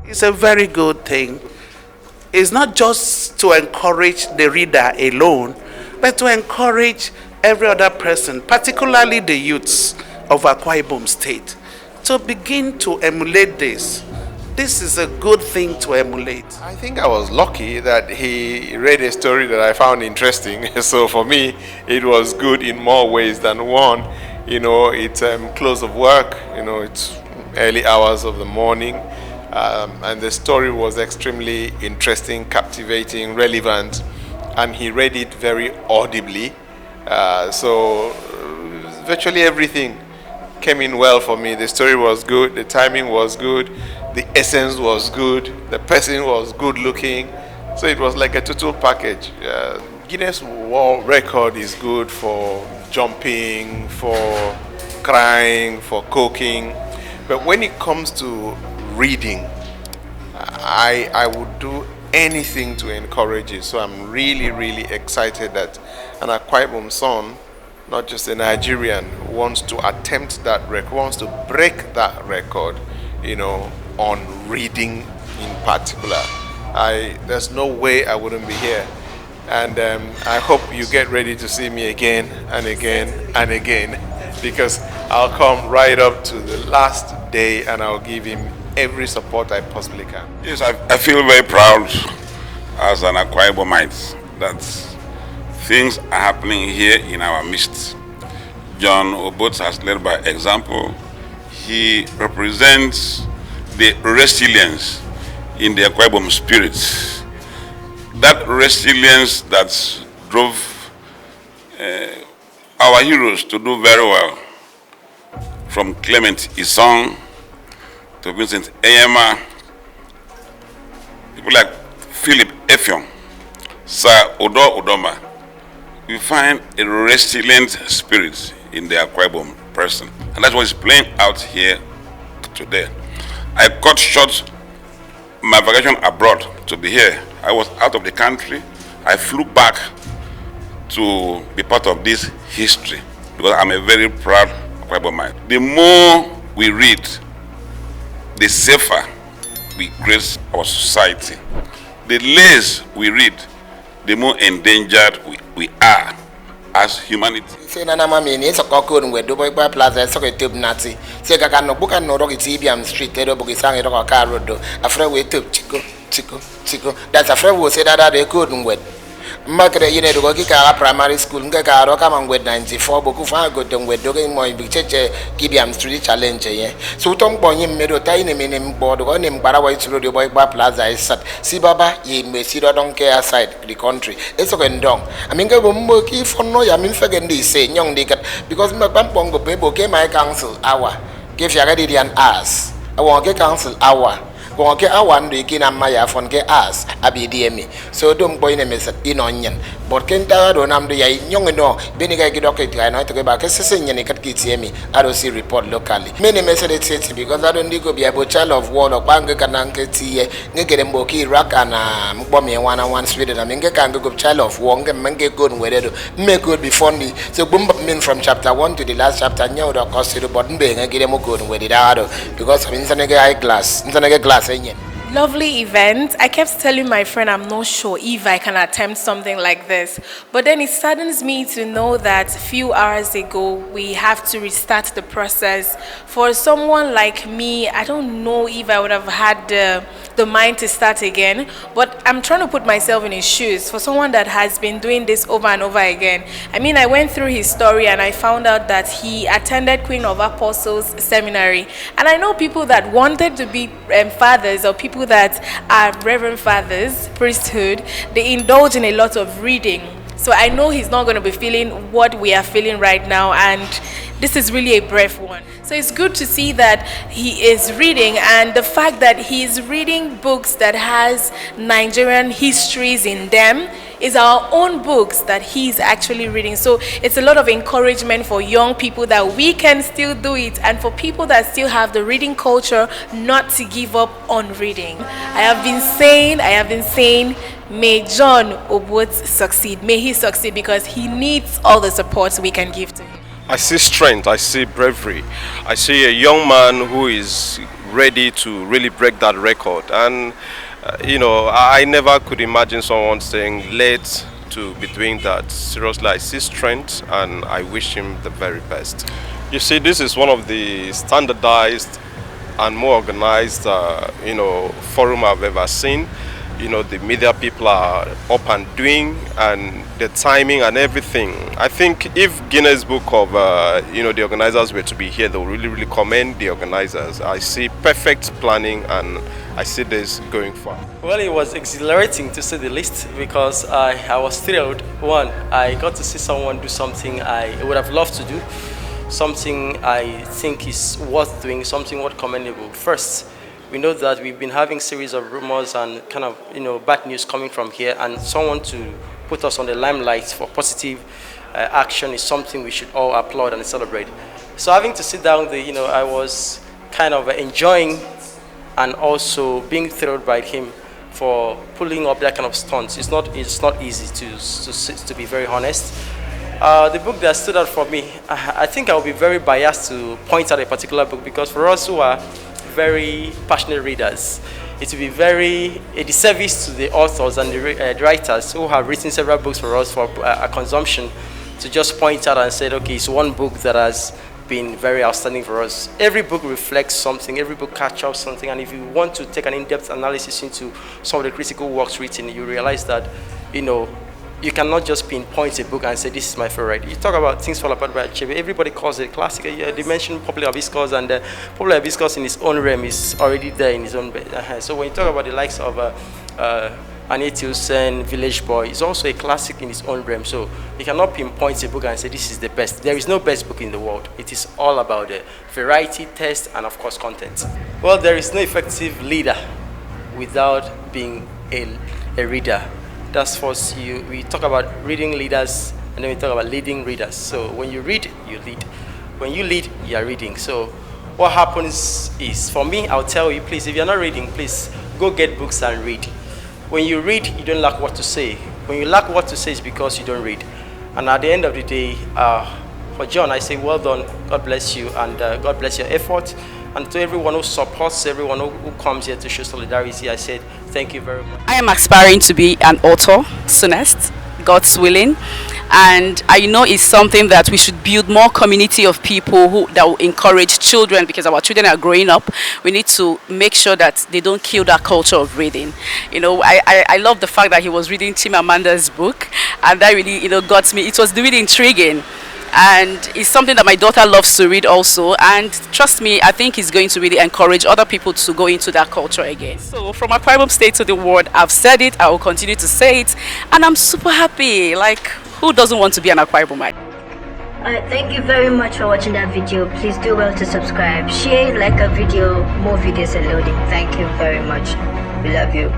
It's a very good thing. It's not just to encourage the reader alone, but to encourage every other person, particularly the youths of Akwa Ibom State, to begin to emulate this. This is a good thing to emulate. I think I was lucky that he read a story that I found interesting. So for me, it was good in more ways than one. It's close of work, it's early hours of the morning. And the story was extremely interesting, captivating, relevant, and he read it very audibly. So virtually everything came in well for me. The story was good, the timing was good, the essence was good, the person was good looking. So it was like a total package. Guinness World Record is good for jumping, for crying, for cooking. But when it comes to reading, I would do anything to encourage it. So I'm really, really excited that an Akwa Ibom son, not just a Nigerian, wants to attempt that record, wants to break that record, on reading in particular. There's no way I wouldn't be here. And I hope you get ready to see me again and again and again, because I'll come right up to the last day and I'll give him every support I possibly can. Yes, I feel very proud as an Akwa Ibomite that things are happening here in our midst. John Obot has led by example. He represents the resilience in the Akwa Ibom spirit. That resilience that drove our heroes to do very well, from Clement Isong to Vincent Eyema, people like Philip Effiong, Sir Odo Udoma. We find a resilient spirit in the Akwa Ibom person, and that's what is playing out here today. I cut short my vacation abroad to be here. I was out of the country. I flew back to be part of this history because I'm a very proud Akwa Ibomite. The more we read, the safer we grace our society. The less we read, the more endangered we are as humanity. That's a friend who said that they couldn't win. Makere yine do ki ka primary school nge ka ro ka mangwe 94 boku fa go don we do mo bi cheche Gideon Street challenge ye so to mpo yin me do tai ne me ne mbo do ne mbara wa ituro do boy gba plaza isat si baba ye me si do don care side the country eso ko ndong ami nge bo mbo ki fo no ya mi fege ndi se nyong di kat because me pam pongo pe bo ke my council hour give ya ready an hours I want ke council hour Bonke awan do ikina maya fon ke as abidmi so dum boy ne mes inonyen but kenta do nam do yai nyong no beni ga gidoke ti na to ba ke sese nyen kat kitiemi aro see report locally many message city because I don't go be able child of war of bang kananke tie ngeke mboki Iraq na mbomi one Sweden I mean can go child of war ngeke go nweredo make good before me so bumba mean from chapter 1 to the last chapter nyaw do cost but mbe ngeke mo go nwedado because I mean sanege high class sanege glass. Lovely event. I kept telling my friend I'm not sure if I can attempt something like this. But then it saddens me to know that a few hours ago we have to restart the process. For someone like me, I don't know if I would have had the mind to start again. But I'm trying to put myself in his shoes. For someone that has been doing this over and over again. I mean, I went through his story and I found out that he attended Queen of Apostles seminary. And I know people that wanted to be fathers or people that are reverend fathers, priesthood, they indulge in a lot of reading. So I know he's not going to be feeling what we are feeling right now, and this is really a brave one. So it's good to see that he is reading, and the fact that he is reading books that has Nigerian histories in them is our own books that he's actually reading. So it's a lot of encouragement for young people that we can still do it, and for people that still have the reading culture not to give up on reading. I have been saying May John Obot succeed. May he succeed because he needs all the support we can give to him. I see strength, I see bravery. I see a young man who is ready to really break that record. And, you know, I never could imagine someone saying late to be doing that. Seriously, I see strength and I wish him the very best. You see, this is one of the standardized and more organized, you know, forum I've ever seen. You know, the media people are up and doing, and the timing and everything. I think if Guinness Book of, you know, the organizers were to be here, they will really commend the organizers. I see perfect planning and I see this going far. Well, it was exhilarating to say the least because I was thrilled. One, I got to see someone do something I would have loved to do, something I think is worth doing, something worth commendable. First, we know that we've been having series of rumors and kind of, you know, bad news coming from here, and someone to put us on the limelight for positive action is something we should all applaud and celebrate. So having to sit down, you know, I was kind of enjoying and also being thrilled by him for pulling up that kind of stunts. It's not easy to be very honest. The book that stood out for me, I think I will be very biased to point out a particular book because for us who are very passionate readers, it will be a disservice to the authors and the writers who have written several books for us for consumption to just point out and say, okay, it's one book that has been very outstanding for us. Every book reflects something, every book catches something, and if you want to take an in-depth analysis into some of the critical works written, you realize that, you know, you cannot just pinpoint a book and say, this is my favorite. You talk about Things Fall Apart by Achebe, everybody calls it a classic. They mentioned Popular Hibiscus, and Popular Hibiscus in its own realm is already there in his own bed. So when you talk about the likes of Aneti Sen, Village Boy, it's also a classic in its own realm. So you cannot pinpoint a book and say, this is the best. There is no best book in the world. It is all about the variety, taste, and of course, content. Well, there is no effective leader without being a reader. That's first. We talk about reading leaders, and then we talk about leading readers. So when you read, you lead. When you lead, you are reading. So what happens is, for me, I'll tell you, please, if you're not reading, please go get books and read. When you read, you don't lack what to say. When you lack what to say, it's because you don't read. And at the end of the day, for John, I say, well done, God bless you, and God bless your effort. And to everyone who supports, everyone who comes here to show solidarity, I said, thank you very much. I am aspiring to be an author, soonest, God's willing. And I know it's something that we should build more community of people that will encourage children, because our children are growing up. We need to make sure that they don't kill that culture of reading. You know, I love the fact that he was reading Tim Amanda's book, and that really, you know, got me. It was really intriguing. And it's something that my daughter loves to read also, and trust me, I think it's going to really encourage other people to go into that culture again. So from Akwa Ibom State to the world, I've said it, I will continue to say it, and I'm super happy. Like, who doesn't want to be an Akwa Ibomite? Alright, thank you very much for watching that video. Please do well to subscribe, share, like a video, more videos are loading. Thank you very much. We love you.